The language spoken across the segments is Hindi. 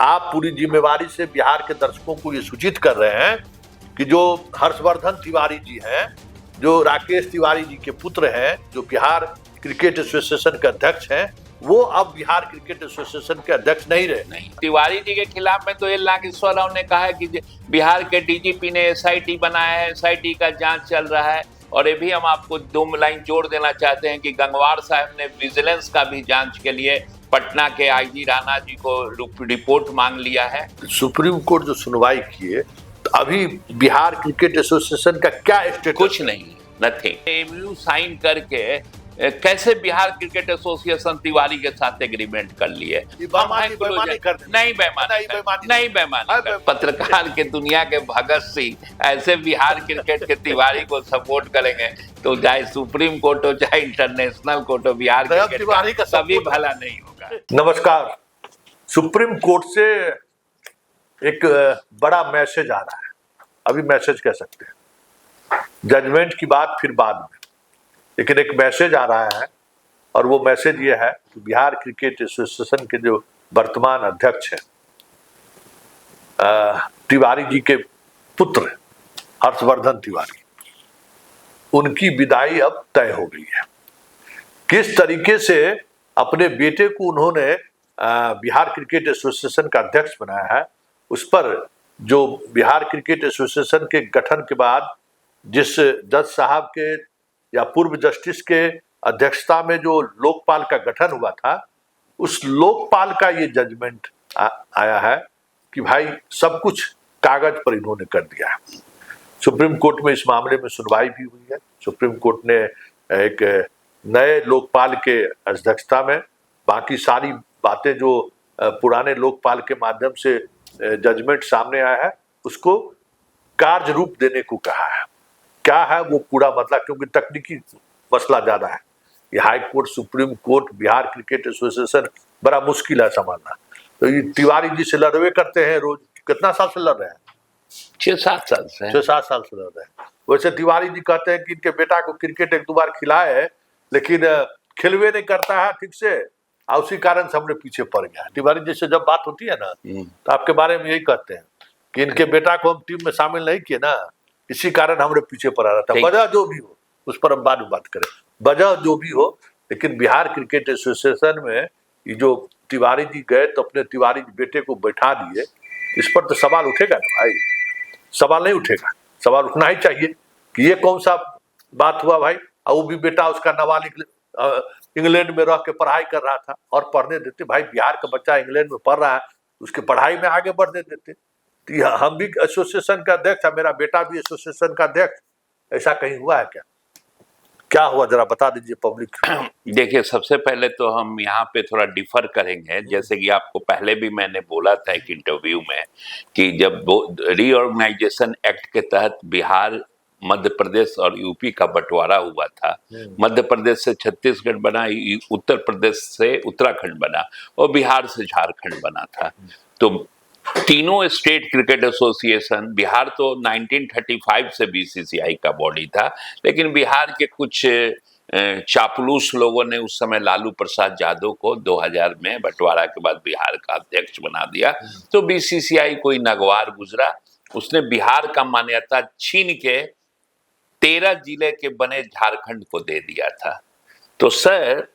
आप पूरी जिम्मेवारी से बिहार के दर्शकों को ये सूचित कर रहे हैं कि जो हर्षवर्धन तिवारी जी हैं, जो राकेश तिवारी जी के पुत्र हैं, जो बिहार क्रिकेट एसोसिएशन के अध्यक्ष हैं, वो अब बिहार क्रिकेट एसोसिएशन के अध्यक्ष नहीं रहे। नहीं, तिवारी जी के खिलाफ में तो एल नागेश्वर राव ने कहा है कि बिहार के डीजीपी ने एसआईटी बनाया है, एसआईटी का जांच चल रहा है। और ये भी हम आपको 2 लाइन जोड़ देना चाहते हैं कि गंगवार साहब ने विजिलेंस का भी जांच के लिए पटना के आईजी राणा जी को रिपोर्ट मांग लिया है। सुप्रीम कोर्ट जो सुनवाई किए, तो अभी बिहार क्रिकेट एसोसिएशन का क्या स्टेटस? कुछ नहीं, नथिंग। एमयू साइन करके कैसे बिहार क्रिकेट एसोसिएशन तिवारी के साथ एग्रीमेंट कर लिए? नहीं बेईमानी। पत्रकार के दुनिया के भगत सिंह ऐसे बिहार क्रिकेट के तिवारी को सपोर्ट करेंगे तो चाहे सुप्रीम कोर्ट हो चाहे इंटरनेशनल कोर्ट हो, बिहार क्रिकेट तिवारी का कभी भला नहीं होगा। नमस्कार। सुप्रीम कोर्ट से एक बड़ा मैसेज आ रहा है, अभी मैसेज कह सकते हैं, जजमेंट की बात फिर बाद में, लेकिन एक मैसेज आ रहा है। और वो मैसेज ये है कि बिहार क्रिकेट एसोसिएशन के जो वर्तमान अध्यक्ष हैं तिवारी जी के पुत्र हर्षवर्धन तिवारी, उनकी विदाई अब तय हो गई है। किस तरीके से अपने बेटे को उन्होंने बिहार क्रिकेट एसोसिएशन का अध्यक्ष बनाया है, उस पर जो बिहार क्रिकेट एसोसिएशन के गठन के बाद जिस जज साहब के या पूर्व जस्टिस के अध्यक्षता में जो लोकपाल का गठन हुआ था, उस लोकपाल का ये जजमेंट आया है कि भाई सब कुछ कागज पर इन्होंने कर दिया है। सुप्रीम कोर्ट में इस मामले में सुनवाई भी हुई है। सुप्रीम कोर्ट ने एक नए लोकपाल के अध्यक्षता में बाकी सारी बातें जो पुराने लोकपाल के माध्यम से जजमेंट सामने आया है उसको कार्य रूप देने को कहा है। क्या है वो पूरा मतलब, क्योंकि तकनीकी मसला ज्यादा है, ये high court, supreme court, Bihar cricket association बड़ा मुश्किल है संभालना। तो ये तिवारी जी से लड़वे करते हैं रोज, कितना साल से लड़ रहे हैं? 6-7 साल से 6-7 साल से लड़ रहे हैं। वैसे तिवारी जी कहते हैं कि इनके बेटा को क्रिकेट 1-2 बार खिलाए है, लेकिन खिलवे नहीं करता है ठीक से, और उसी कारण से हमने पीछे पड़ गया। तिवारी जी से जब बात होती है ना, तो आपके बारे में यही कहते हैं कि इनके बेटा को हम टीम में शामिल नहीं किए ना, इसी कारण हमारे पीछे पड़ा रहता है। वजह जो भी हो उस पर हम बाद में बात करें, वजह जो भी हो, लेकिन बिहार क्रिकेट एसोसिएशन में ये जो तिवारी जी गए तो अपने तिवारी जी बेटे को बैठा दिए, इस पर तो सवाल उठेगा ना भाई। सवाल नहीं उठेगा? सवाल उठना ही चाहिए कि ये कौन सा बात हुआ भाई। और वो भी बेटा उसका नाबालिग इंग्लैंड में रह के पढ़ाई कर रहा था, और पढ़ने देते भाई। बिहार का बच्चा इंग्लैंड में पढ़ रहा है, उसके पढ़ाई में आगे बढ़ने देते। तो हम भी एसोसिएशन का अध्यक्ष है, मेरा बेटा भी एसोसिएशन का अध्यक्ष, ऐसा कहीं हुआ है क्या? क्या हुआ जरा बता दीजिए पब्लिक। देखिए, सबसे पहले तो हम यहाँ पे थोड़ा डिफर करेंगे। जैसे कि आपको पहले भी मैंने बोला था एक इंटरव्यू में कि जब रीऑर्गेनाइजेशन एक्ट के तहत बिहार, मध्य प्रदेश और यूपी का बंटवारा हुआ था, मध्य प्रदेश से छत्तीसगढ़ बना, उत्तर प्रदेश से उत्तराखंड बना और बिहार से झारखंड बना था। तो तीनों स्टेट क्रिकेट एसोसिएशन, बिहार तो 1935 से बीसीसीआई का बॉडी था, लेकिन बिहार के कुछ चापलूस लोगों ने उस समय लालू प्रसाद यादव को 2000 में बंटवारा के बाद बिहार का अध्यक्ष बना दिया। तो बीसीसीआई कोई नगवार गुजरा, उसने बिहार का मान्यता छीन के 13 जिले के बने झारखंड को दे दिया था। तो सर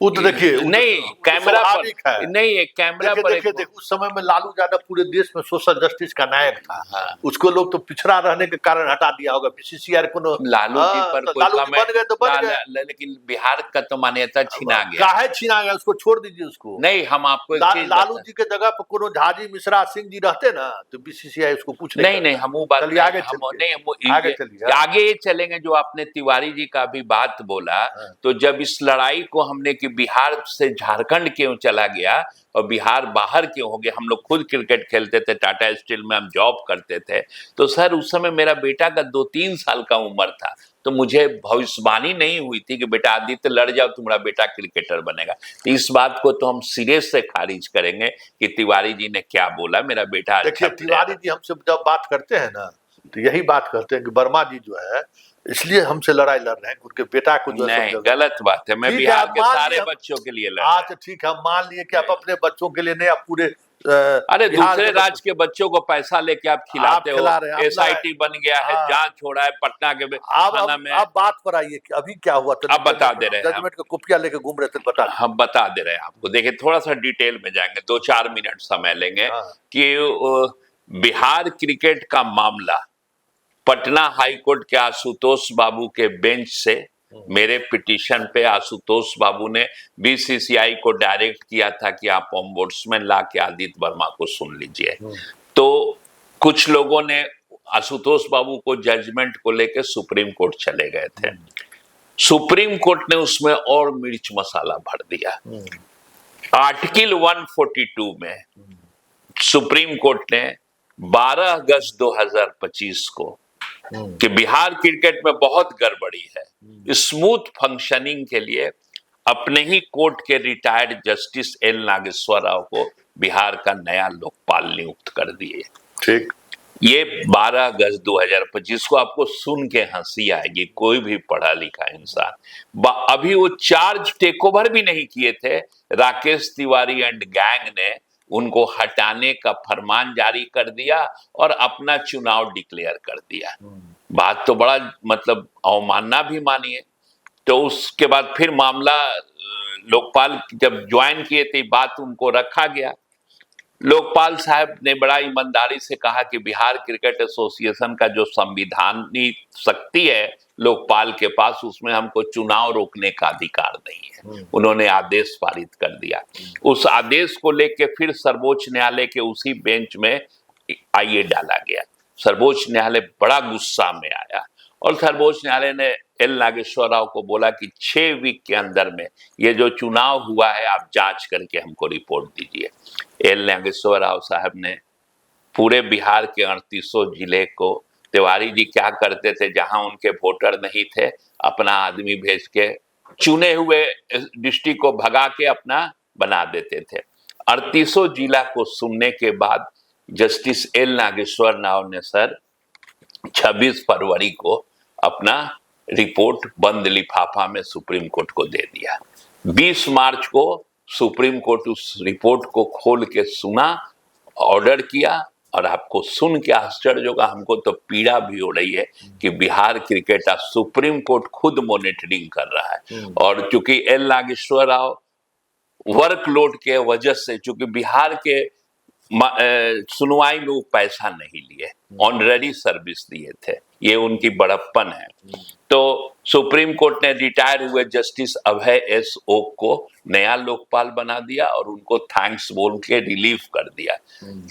वो तो देखिए, नहीं कैमरा पर नहीं, एक कैमरा पर देखिए उस समय में लालू यादव पूरे देश में सोशल जस्टिस का नायक था। हाँ। उसको लोग तो पिछड़ा रहने के कारण हटा दिया होगा। बीसीसीआई को लालू जी पर तो लालू जी बन गए तो बन गए, लेकिन बिहार का तो मान्यता छीना गया। काहे छीना गया? उसको छोड़ दीजिए उसको। नहीं, हम आपको लालू जी के जगह पर कोनो झाजी मिश्रा सिंह जी रहते ना, तो बीसीसीआई उसको कुछ नहीं, हम वो बात आगे चलेंगे। जो आपने तिवारी जी का भी बात बोला, तो जब इस लड़ाई को हमने कि बिहार से झारखंड क्यों चला गया और बिहार बाहर क्यों हो गया, हम लोग खुद क्रिकेट खेलते थे, टाटा स्टील में हम जॉब करते थे। तो सर उस समय मेरा बेटा का 2-3 साल का उम्र था, तो मुझे भविष्यवाणी नहीं हुई थी कि बेटा आदित्य लड़ जाओ तुम्हारा बेटा क्रिकेटर बनेगा। तो इस बात को तो हम सीरियस से खारिज करेंगे कि तिवारी जी ने क्या बोला, मेरा बेटा। देखिए तिवारी जी हमसे जब बात करते हैं ना, तो यही बात करते हैं कि वर्मा जी जो है इसलिए हमसे लड़ाई लड़ रहे हैं, उनके बेटा को जो है नहीं, सब गलत बात है। मैं ठीक है, बिहार आप के मान सारे लिए बच्चों के लिए लड़ रहा अच्छा ठीक है, हम मान लिए कि आप नहीं। अपने बच्चों के लिए नहीं, आप पूरे अरे बिहार दूसरे के राज्य के बच्चों को पैसा लेके आप खिलाते हो। खिला रहे हैं, आप एसआईटी बन गया है, हाँ। जांच हो रहा है पटना के थाना में। अब बात पर आइए कि अभी क्या हुआ था। अब बता दे रहे हैं हम। जजमेंट का कॉपियां लेके घूम रहे थे, बता दीजिए। हम बता दे रहे हैं आपको। देखिए, थोड़ा सा डिटेल में जाएंगे, 2-4 मिनट समय लेंगे हाँ। कि बिहार क्रिकेट का मामला पटना हाईकोर्ट के आशुतोष बाबू के बेंच से मेरे पिटीशन पे आशुतोष बाबू ने बीसीसीआई को डायरेक्ट किया था कि आप ओम्बुड्समैन ला के आदित्य वर्मा को सुन लीजिए। तो कुछ लोगों ने आशुतोष बाबू को जजमेंट को लेकर सुप्रीम कोर्ट चले गए थे। सुप्रीम कोर्ट ने उसमें और मिर्च मसाला भर दिया। आर्टिकल 142 में सुप्रीम कोर्ट ने 12 अगस्त 2025 को कि बिहार क्रिकेट में बहुत गड़बड़ी है, स्मूथ फंक्शनिंग के लिए अपने ही कोर्ट के retired justice L Nageswara Rao को बिहार का नया लोकपाल नियुक्त कर दिए। ठीक, ये 12 अगस्त 2025 को आपको सुन के हंसी आएगी, कोई भी पढ़ा लिखा इंसान। अभी वो चार्ज टेक ओवर भी नहीं किए थे, राकेश तिवारी एंड गैंग ने उनको हटाने का फरमान जारी कर दिया और अपना चुनाव डिक्लेयर कर दिया। बात तो बड़ा मतलब अवमानना भी मानिए। तो उसके बाद फिर मामला लोकपाल जब ज्वाइन किए थे, बात उनको रखा गया। लोकपाल साहब ने बड़ा ईमानदारी से कहा कि बिहार क्रिकेट एसोसिएशन का जो संविधानिक शक्ति है लोकपाल के पास, उसमें हमको चुनाव रोकने का अधिकार नहीं है। उन्होंने आदेश पारित कर दिया। उस आदेश को लेके फिर सर्वोच्च न्यायालय के उसी बेंच में आईए डाला गया। सर्वोच्च न्यायालय बड़ा गुस्सा में आया और सर्वोच्च न्यायालय ने एल नागेश्वर राव को बोला कि 6 वीक के अंदर में ये जो चुनाव हुआ है आप जांच करके हमको रिपोर्ट दीजिए। एल नागेश्वर राव साहब ने पूरे बिहार के 3800 जिले को, तिवारी जी क्या करते थे, जहां उनके वोटर नहीं थे अपना आदमी भेज के चुने हुए डिस्ट्रिक्ट को भगा के अपना बना देते थे। 3800 जिला को सुनने के बाद जस्टिस एल नागेश्वर राव ने सर 26 फरवरी को अपना रिपोर्ट बंद लिफाफा में सुप्रीम कोर्ट को दे दिया। 20 मार्च को सुप्रीम कोर्ट उस रिपोर्ट को खोल के सुना, ऑर्डर किया। और आपको सुन के आश्चर्य होगा, हमको तो पीड़ा भी हो रही है कि बिहार क्रिकेट सुप्रीम कोर्ट खुद मॉनिटरिंग कर रहा है। और चूंकि एल नागेश्वर राव वर्कलोड के वजह से, चूंकि बिहार के सुनवाई में वो पैसा नहीं लिए, ऑनररी सर्विस दिए थे, ये उनकी बड़प्पन है। तो सुप्रीम कोर्ट ने रिटायर हुए जस्टिस अभय एस ओक को नया लोकपाल बना दिया और उनको थैंक्स बोल के रिलीफ कर दिया।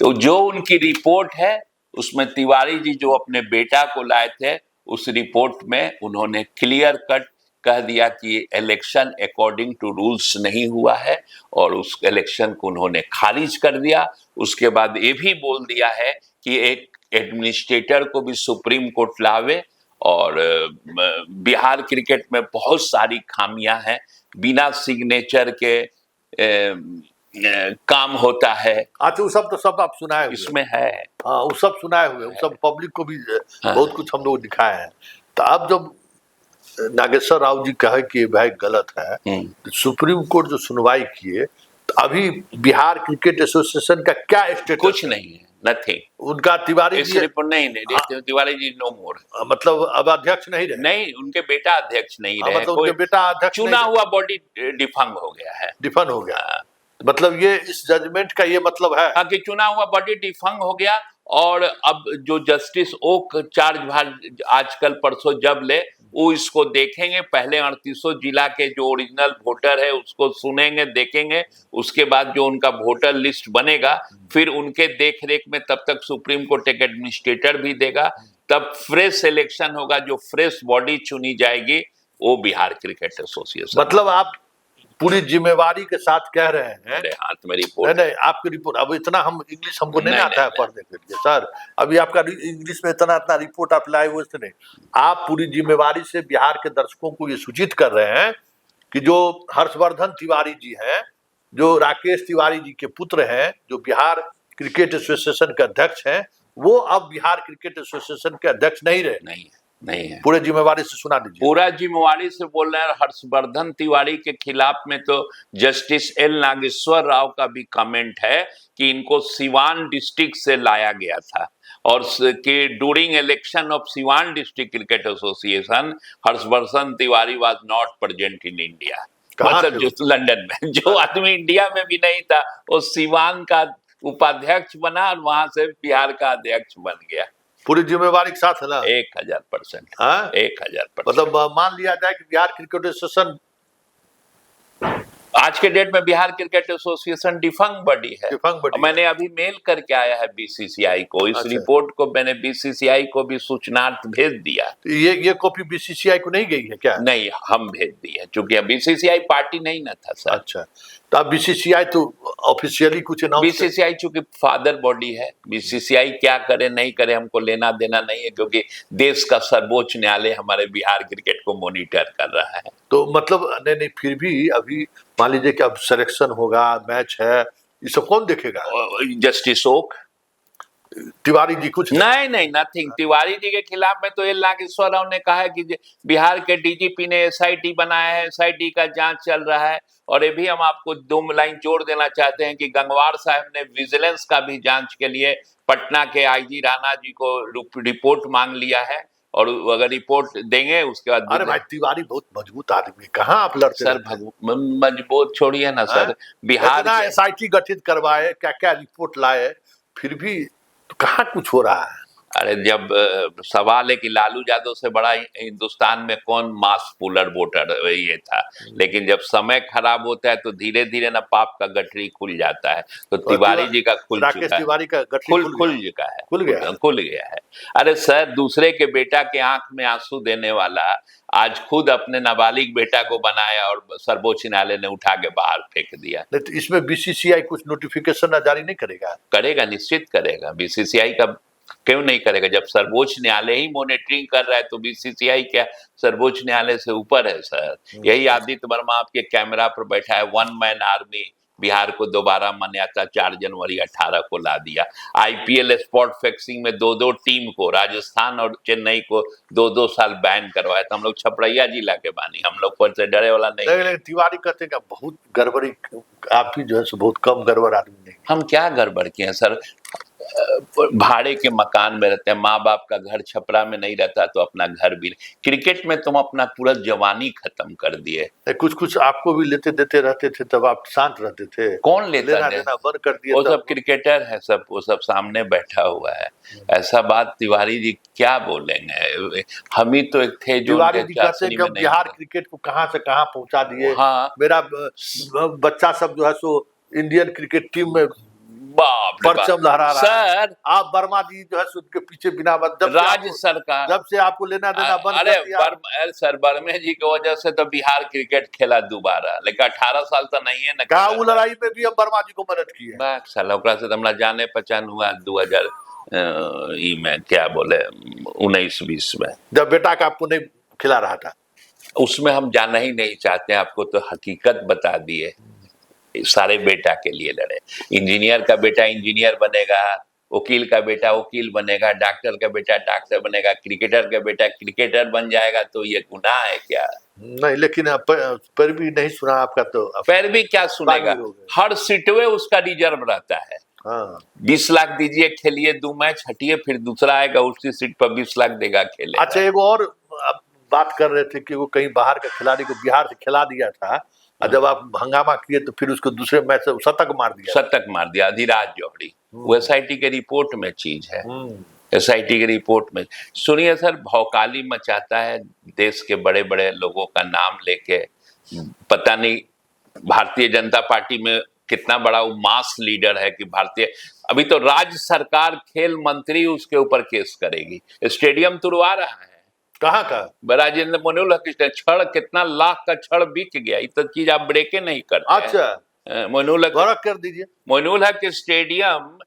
तो जो उनकी रिपोर्ट है उसमें तिवारी जी जो अपने बेटा को लाए थे, उस रिपोर्ट में उन्होंने क्लियर कट कह दिया कि इलेक्शन अकॉर्डिंग टू रूल्स नहीं हुआ है और उस इलेक्शन को उन्होंने खारिज कर दिया। उसके बाद ये भी बोल दिया है कि एक एडमिनिस्ट्रेटर को भी सुप्रीम कोर्ट लावे और बिहार क्रिकेट में बहुत सारी खामियां हैं, बिना सिग्नेचर के काम होता है। अच्छा, वो सब तो सब आप सुनाए हुए इसमें है। हाँ, वो सब सुनाए हुए, वो सब पब्लिक को भी बहुत कुछ हम लोग दिखाए हैं। तो अब जब नागेश्वर राव जी कहे कि भाई गलत है, तो सुप्रीम कोर्ट जो सुनवाई किए, तो अभी बिहार क्रिकेट एसोसिएशन का क्या स्टेटस? कुछ नहीं है, नथिंग। उनका तिवारी जी नहीं, तिवारी जी नो मोर, मतलब अब अध्यक्ष नहीं रहे? नहीं, उनके बेटा अध्यक्ष नहीं रहे। मतलब उनके बेटा अध्यक्ष चुना हुआ बॉडी डिफंग हो गया है। डिफन हो गया, मतलब ये इस जजमेंट का ये मतलब है? हाँ, कि चुना हुआ बॉडी डिफंग हो गया। और अब जो जस्टिस ओक चार्ज आजकल परसों जब ले, वो इसको देखेंगे। पहले 3800 जिला के जो ओरिजिनल वोटर है उसको सुनेंगे, देखेंगे। उसके बाद जो उनका वोटर लिस्ट बनेगा, फिर उनके देख रेख में तब तक सुप्रीम कोर्ट एक एडमिनिस्ट्रेटर भी देगा, तब फ्रेश इलेक्शन होगा। जो फ्रेश बॉडी चुनी जाएगी वो बिहार क्रिकेट एसोसिएशन। मतलब आप पूरी जिम्मेवारी के साथ कह रहे हैं? हाथ में रिपोर्ट नहीं, आपकी रिपोर्ट, अब इतना हम इंग्लिश हमको नहीं आता है पढ़ने के लिए सर। अभी आपका इंग्लिश में इतना रिपोर्ट आप लाए हुए नहीं। आप पूरी जिम्मेवारी से बिहार के दर्शकों को ये सूचित कर रहे हैं कि जो हर्षवर्धन तिवारी जी हैं, जो राकेश तिवारी जी के पुत्र हैं, जो बिहार क्रिकेट एसोसिएशन के अध्यक्ष हैं, वो अब बिहार क्रिकेट एसोसिएशन के अध्यक्ष नहीं रहे। नहीं, नहीं है। पूरे जिम्मेवारी से सुना दीजिए। पूरा जिम्मेवारी से बोल रहे हैं। हर्षवर्धन तिवारी के खिलाफ में तो जस्टिस एल नागेश्वर राव का भी कमेंट है कि इनको सिवान डिस्ट्रिक्ट से लाया गया था और कि during election of Siwan district cricket association Harshvardhan Tiwari was not present in India. मतलब जो लंदन में, जो आदमी इंडिया में भी नहीं था वो सिवान का उपाध्यक्ष बना और वहां से बिहार का अध्यक्ष बन गया। पूरी जिम्मेवारी के साथ है ना? 1000%। 1000%। मतलब मान लिया जाए कि बिहार क्रिकेट एसोसिएशन आज के डेट में बिहार क्रिकेट एसोसिएशन डिफंग बॉडी है। मैंने अभी मेल करके आया है बीसीसीआई को। इस रिपोर्ट को मैंने बीसीसीआई को भी सूचनार्थ भेज दिया। ये कॉपी बीसीसीआई को नहीं गई है क्या? नहीं, हम भेज दिए क्योंकि बीसीसीआई पार्टी नहीं ना था सर। अच्छा, तो अब बीसीसीआई तो ऑफिशियली कुछ अनाउंस, बीसीसीआई चूंकि फादर बॉडी है, बीसीसीआई क्या करे नहीं करे हमको लेना देना नहीं है, क्योंकि देश का सर्वोच्च न्यायालय हमारे बिहार क्रिकेट को मॉनिटर कर रहा है। तो मतलब नहीं, फिर भी अभी मान लीजिए कि अब सिलेक्शन होगा, मैच है, ये सब कौन देखेगा? जस्टिस ओक, तिवारी जी कुछ नहीं नथिंग। तिवारी जी के खिलाफ में तो एल नागेश्वर राव ने कहा है कि बिहार के डीजीपी ने एसआईटी बनाया है, एसआईटी का जांच चल रहा है। और ये भी हम आपको 2 लाइन जोड़ देना चाहते हैं कि गंगवार साहब ने विजिलेंस का भी जांच के लिए पटना के आईजी राणा जी को रिपोर्ट मांग लिया है और अगर रिपोर्ट देंगे उसके बाद। अरे भाई, तिवारी बहुत मजबूत आदमी, कहाँ आप लड़ते सर? मजबूत छोड़िए ना सर, बिहार एसआईटी गठित करवाए, क्या क्या रिपोर्ट लाए, फिर भी तो कहाँ कुछ हो रहा है। अरे जब सवाल है कि लालू यादव से बड़ा हिंदुस्तान में कौन मास पुलर वोटर ये था, लेकिन जब समय खराब होता है तो धीरे धीरे ना पाप का गठरी खुल जाता है। तो तिवारी जी का खुल चुका है, तिवारी का गठरी खुल गया है। अरे सर, दूसरे के बेटा के आंख में आंसू देने वाला आज खुद अपने नाबालिग बेटा को बनाया और सर्वोच्च न्यायालय ने उठा के बाहर फेंक दिया। नहीं तो इसमें बीसीसीआई कुछ नोटिफिकेशन जारी नहीं करेगा? करेगा, निश्चित करेगा। बीसीसीआई का क्यों नहीं करेगा? जब सर्वोच्च न्यायालय ही मॉनिटरिंग कर रहा है तो बीसीसीआई क्या सर्वोच्च न्यायालय से ऊपर है सर? यही आदित्य वर्मा आपके कैमरा पर बैठा है, 1 मैन आर्मी बिहार को दोबारा मान्यता 4 जनवरी 18 को ला दिया। आईपीएल स्पॉट फिक्सिंग में 2-2 टीम को, राजस्थान और चेन्नई को 2-2 साल बैन करवाया था। हम लोग छपरैया जिला के बानी, हम लोग पर से डरे वाला नहीं। लेकिन तिवारी कहते हैं बहुत गड़बड़ी, आप ही जो है बहुत कम गड़बड़ आदमी नहीं। हम क्या गड़बड़ किए हैं सर? भाड़े के मकान में रहते हैं, माँ बाप का घर छपरा में नहीं रहता तो अपना घर भी। क्रिकेट में तुम अपना पूरा जवानी खत्म कर दिए। कुछ आपको भी लेते देते रहते थे, तब आप शांत रहते थे। कौन लेता देना बंद कर दिया? वो सब क्रिकेटर है, सब वो सब सामने बैठा हुआ है। ऐसा बात तिवारी जी क्या बोलेंगे? हम ही तो एक थे जो तिवारी जी कहते हैं कि बिहार क्रिकेट को कहाँ से कहाँ पहुंचा दिए। हाँ, मेरा बच्चा सब जो है सो इंडियन क्रिकेट टीम में परचम लहरा रहा है। सर, आप वर्मा जी जो है उसके पीछे बिना राज्य सरकार जब से आपको लेना देना बंद कर दिया। सर, वर्मे जी की वजह से तो बिहार क्रिकेट खेला दोबारा, लेकिन 18 साल तो नहीं है ना। कहा वो लड़ाई में भी हम वर्मा जी को मदद की है। साल ओकरा से हमरा जाने पहचान हुआ 2000 में, क्या बोले 19-20 में, जब बेटा का आपको नहीं खिला रहा था। उसमें हम जाना ही नहीं चाहते, आपको तो हकीकत बता दिए। सारे बेटा के लिए लड़े। इंजीनियर का बेटा इंजीनियर बनेगा, वकील का बेटा वकील बनेगा, डॉक्टर का बेटा डॉक्टर बनेगा, क्रिकेटर का बेटा क्रिकेटर बन जाएगा, तो ये गुनाह है क्या? नहीं, लेकिन पर भी नहीं सुना आपका। तो पर भी क्या सुनेगा? हर सीटवे उसका रिजर्व रहता है। 20 लाख दीजिए, खेलिए 2 मैच, हटिए, फिर दूसरा आएगा उसी सीट पर 20 लाख देगा, खेले। अच्छा, एक और बात कर रहे थे कि वो कहीं बाहर का खिलाड़ी को बिहार से खिला दिया था, और जब आप हंगामा किए तो फिर उसको दूसरे मैच से शतक मार दिया अधिराज जौहरी। वो एसआईटी के रिपोर्ट में चीज है। एसआईटी के रिपोर्ट में सुनिए सर, भौकाली मचाता है देश के बड़े बड़े लोगों का नाम लेके। पता नहीं भारतीय जनता पार्टी में कितना बड़ा वो मास लीडर है कि भारतीय, अभी तो राज्य सरकार खेल मंत्री उसके ऊपर केस करेगी। स्टेडियम तुड़वा रहा है। कहाँ का? राजेंद्र मोइनुल हक छड़, कितना लाख का छड़ बिक गया। ये तो चीज आप ब्रेके नहीं करते। अच्छा, मोइनुल हक कर दीजिए। मोइनुल हक स्टेडियम,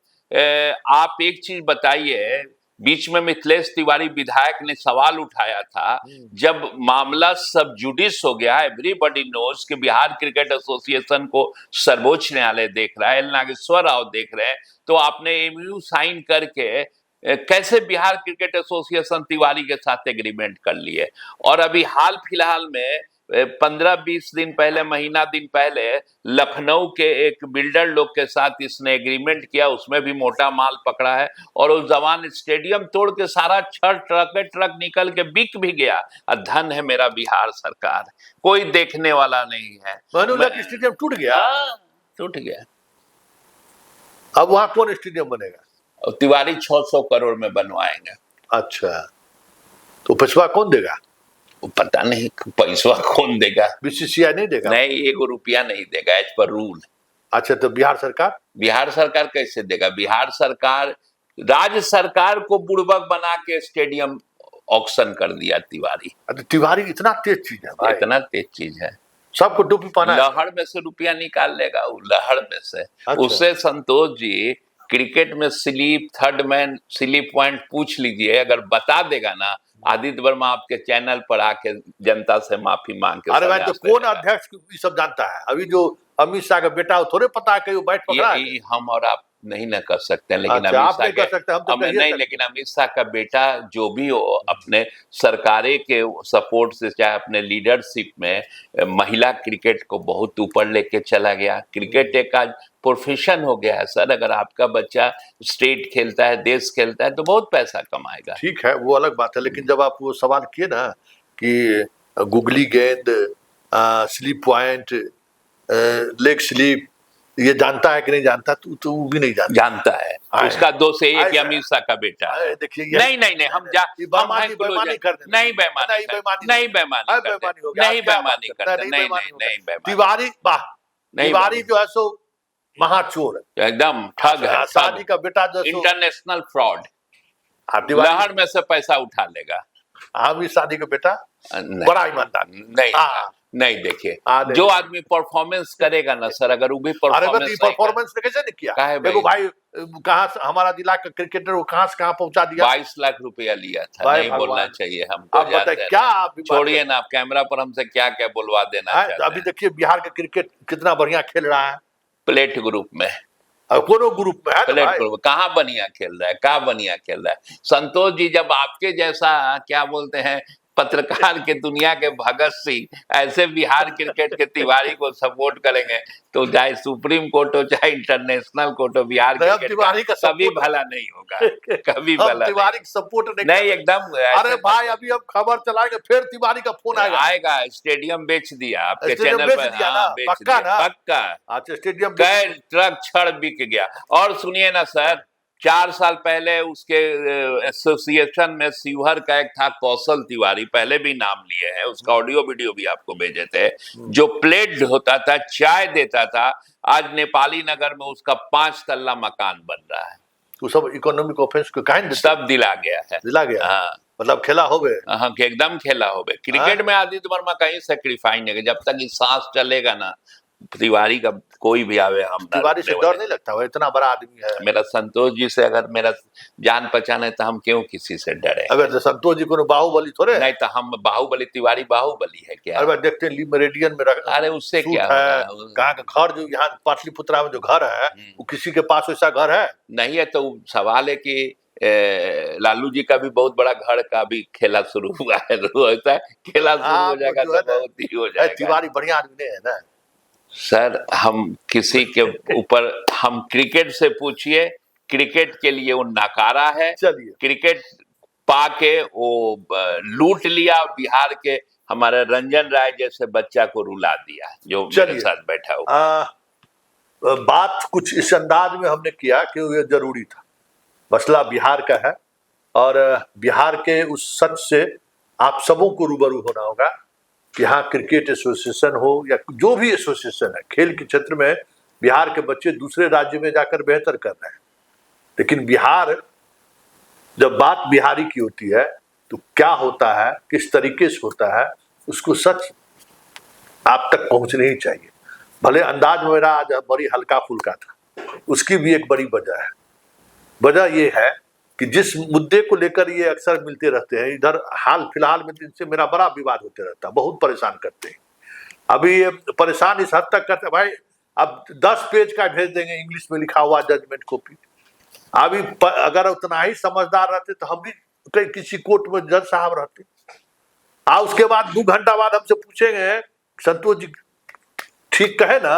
आप एक चीज बताइए, बीच में मिथिलेश तिवारी विधायक ने सवाल उठाया था, जब मामला सब जुडिस हो गया, एवरीबॉडी नोज कि बिहार क्रिकेट एसोसिएशन को सर्वोच्च न्यायालय देख रहा है, एल नागेश्वर राव देख रहे हैं, तो आपने एमयू साइन करके कैसे बिहार क्रिकेट एसोसिएशन तिवारी के साथ एग्रीमेंट कर लिए। और अभी हाल फिलहाल में 15-20 दिन पहले, महीना दिन पहले लखनऊ के एक बिल्डर लोग के साथ इसने एग्रीमेंट किया, उसमें भी मोटा माल पकड़ा है। और उस जवान स्टेडियम तोड़ के सारा ट्रक निकल के बिक भी गया। धन है मेरा बिहार सरकार, कोई देखने वाला नहीं है। स्टेडियम टूट गया, टूट गया। अब वहां कौन स्टेडियम बनेगा? और तिवारी 600 करोड़ में बनवाएंगे। अच्छा, तो पैसा कौन देगा? पता नहीं पैसा कौन देगा। बीसीसीआई नहीं देगा? नहीं, 1 रुपया नहीं देगा एज पर रूल। अच्छा, तो बिहार सरकार कैसे देगा? बिहार सरकार, राज्य सरकार को बुड़बक बना के स्टेडियम ऑक्शन कर दिया तिवारी। तिवारी इतना तेज चीज है भाई, इतना तेज चीज है, सबको टोपी पहना, लहड़ में से रुपया निकाल लेगा वो, लहड़ में से। अच्छा। उससे संतोष जी क्रिकेट में slip, third man slip point पूछ लीजिए, अगर बता देगा ना, आदित्य वर्मा आपके चैनल पर आके जनता से माफी मांग के। अरे भाई, तो कौन अध्यक्ष ये सब जानता है? अभी जो अमित शाह का बेटा वो थोड़े पता है कि वो बैठ पकड़ा है। हम और आप नहीं न कर सकते, लेकिन अच्छा, अमित शाह कर सकते, हम तो नहीं, लेकिन अमित शाह का बेटा जो भी हो, अपने सरकारे के सपोर्ट से, चाहे अपने लीडरशिप में, महिला क्रिकेट को बहुत ऊपर लेके चला गया। क्रिकेट एक आज प्रोफेशन हो गया है सर। अगर आपका बच्चा स्टेट खेलता है, देश खेलता है, तो बहुत पैसा कमाएगा। ठीक है, वो अलग बात है, लेकिन जब आप वो सवाल किए ना कि गुगली गेंद, स्लिप पॉइंट, लेग स्लिप, ये जानता है कि नहीं जानता? तो वो भी नहीं जानता है। उसका दोष ये है कि अमित शाह का बेटा है। देखिए, नहीं, हम बेईमानी करते नहीं, तिवारी तिवारी जो है सो महाचोर है, एकदम ठग है। शादी का बेटा जो इंटरनेशनल फ्रॉड, लहड़ में से पैसा उठा लेगा। आमिर शादी का बेटा बड़ा ईमानदार नहीं, देखिए, जो आदमी परफॉर्मेंस करेगा ना सर, अगर वो भी परफॉर्मेंस कैसे नहीं किया? देखो भाई, कहाँ हमारा जिला का क्रिकेटर वो कहाँ से कहाँ पहुंचा दिया। 22 लाख रुपया लिया था। नहीं बोलना चाहिए हमको। आप बताइए क्या? छोड़िए ना, आप कैमरा पर हमसे क्या क्या बुलवा देना। अभी देखिए बिहार का क्रिकेट कितना बढ़िया खेल रहा है, प्लेट ग्रुप में, कोनो ग्रुप में है, प्लेट ग्रुप कहाँ बढ़िया खेल रहा है, संतोष जी। जब आपके जैसा क्या बोलते हैं पत्रकार के दुनिया के भगत सिंह ऐसे बिहार क्रिकेट के तिवारी को सपोर्ट करेंगे, तो चाहे सुप्रीम कोर्ट हो, चाहे इंटरनेशनल कोर्ट हो, बिहार तिवारी का कभी भला नहीं होगा, कभी भला तिवारी का सपोर्ट नहीं, एकदम। अरे भाई, अभी हम खबर चलाएंगे, फिर तिवारी का फोन आएगा। स्टेडियम बेच दिया आपके चैनल पर, पक्का। अच्छा, स्टेडियम ट्रक छड़ बिक गया। और सुनिए ना सर, 4 साल पहले उसके एसोसिएशन में शिवहर का एक था कौशल तिवारी, पहले भी नाम लिए हैं, उसका ऑडियो वीडियो भी आपको भेजे थे, जो प्लेट होता था, चाय देता था। आज नेपाली नगर में उसका 5 तल्ला मकान बन रहा है। तो सब इकोनॉमिक ऑफेंस को काइंड सब दिला गया है। हाँ, मतलब खेला हो गए। हाँ, एकदम खेला हो गए। क्रिकेट में आदित्य वर्मा कहीं सेक्रीफाई नहीं है। जब तक ये सांस चलेगा ना, तिवारी का कोई भी आवे, हम तिवारी से डर नहीं लगता? वो इतना बड़ा आदमी है। मेरा संतोष जी से अगर मेरा जान पहचान है, तो हम क्यों किसी से डरे? अगर संतोष जी को बाहुबली थोड़े नहीं, तो हम बाहुबली, तिवारी बाहुबली है क्या? अरे देखते हैं मेरिडियन में अरे उससे क्या है? कहाँ का घर, जो यहाँ पाटलिपुत्रा में जो घर है, वो किसी के पास वैसा घर है नहीं है। तो सवाल है कि लालू जी का भी बहुत बड़ा घर का भी खेला शुरू हुआ है, खेला शुरू हो जाएगा तो बहुत ही हो जाएगा। तिवारी बढ़िया आदमी है ना सर। हम किसी के ऊपर, हम क्रिकेट से पूछिए, क्रिकेट के लिए वो नकारा है। चलिए, क्रिकेट पाके वो लूट लिया बिहार के, हमारे रंजन राय जैसे बच्चा को रुला दिया, जो मेरे साथ बैठा हुआ। बात कुछ इस अंदाज में हमने किया कि ये जरूरी था। मसला बिहार का है, और बिहार के उस सच से आप सबों को रूबरू होना होगा कि हाँ, क्रिकेट एसोसिएशन हो या जो भी एसोसिएशन है, खेल के क्षेत्र में बिहार के बच्चे दूसरे राज्य में जाकर बेहतर कर रहे हैं। लेकिन बिहार, जब बात बिहारी की होती है तो क्या होता है, किस तरीके से होता है, उसको सच आप तक पहुंचनी ही चाहिए। भले अंदाज मेरा आज बड़ी हल्का फुल्का था, उसकी भी एक बड़ी वजह है। वजह यह है कि जिस मुद्दे को लेकर ये अक्सर मिलते रहते हैं, इधर हाल फिलहाल में इनसे मेरा बड़ा विवाद होते रहता है, बहुत परेशान करते हैं। अभी ये परेशान इस हद तक करते हैं भाई, अब 10 पेज का भेज देंगे इंग्लिश में लिखा हुआ जजमेंट कॉपी, अभी अगर उतना ही समझदार रहते तो हम भी कहीं किसी कोर्ट में जज साहब रहते। उसके बाद 2 घंटा बाद हमसे पूछेंगे संतोष जी ठीक कहे ना,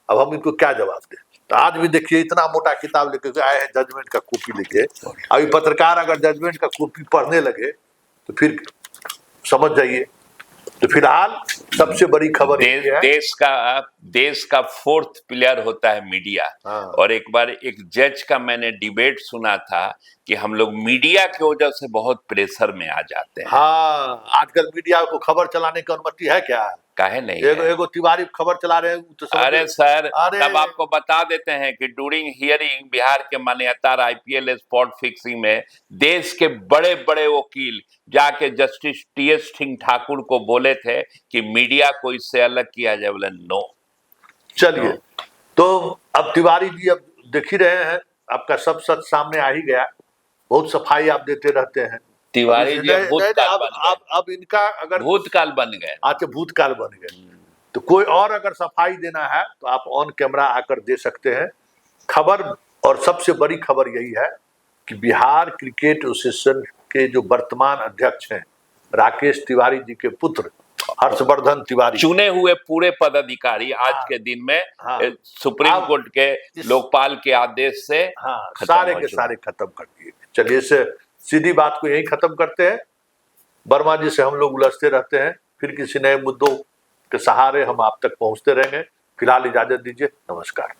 अब हम इनको क्या जवाब दें। तो आज भी देखिए इतना मोटा किताब लेके आए हैं, जजमेंट का कॉपी लेके। अभी पत्रकार अगर जजमेंट का कॉपी पढ़ने लगे तो फिर समझ जाइए। तो फिलहाल सबसे बड़ी खबर ये है, देश का 4th पिलर होता है मीडिया। हाँ। और एक बार एक जज का मैंने डिबेट सुना था कि हम लोग मीडिया की वजह से बहुत प्रेशर में आ जाते हैं। हाँ, आजकल मीडिया को खबर चलाने की अनुमति है क्या? काहे नहीं एगो तिवारी खबर चला रहे हैं तो अरे सर, तब आपको बता देते हैं कि ड्यूरिंग हियरिंग बिहार के मान्यता IPL स्पॉट फिक्सिंग में देश के बड़े बड़े वकील जाके जस्टिस TS सिंह ठाकुर को बोले थे कि मीडिया को इससे अलग किया जाए। बोले नो। चलिए, तो अब तिवारी जी अब देख ही रहे हैं, आपका सब सच सामने आ ही गया। बहुत सफाई आप देते रहते हैं तिवारी जी अब इनका अगर भूतकाल बन गए। अच्छा, भूतकाल बन गए, तो कोई और अगर सफाई देना है तो आप ऑन कैमरा आकर दे सकते हैं खबर। और सबसे बड़ी खबर यही है कि बिहार क्रिकेट एसोसिएशन के जो वर्तमान अध्यक्ष हैं राकेश तिवारी जी के पुत्र हर्षवर्धन तिवारी, चुने हुए पूरे पदाधिकारी आज के दिन में सुप्रीम कोर्ट के लोकपाल के आदेश से सारे के सारे खत्म कर दिए। चलिए, इससे सीधी बात को यही खत्म करते हैं। वर्मा जी से हम लोग उलझते रहते हैं, फिर किसी नए मुद्दों के सहारे हम आप तक पहुंचते रहेंगे। फिलहाल इजाजत दीजिए, नमस्कार।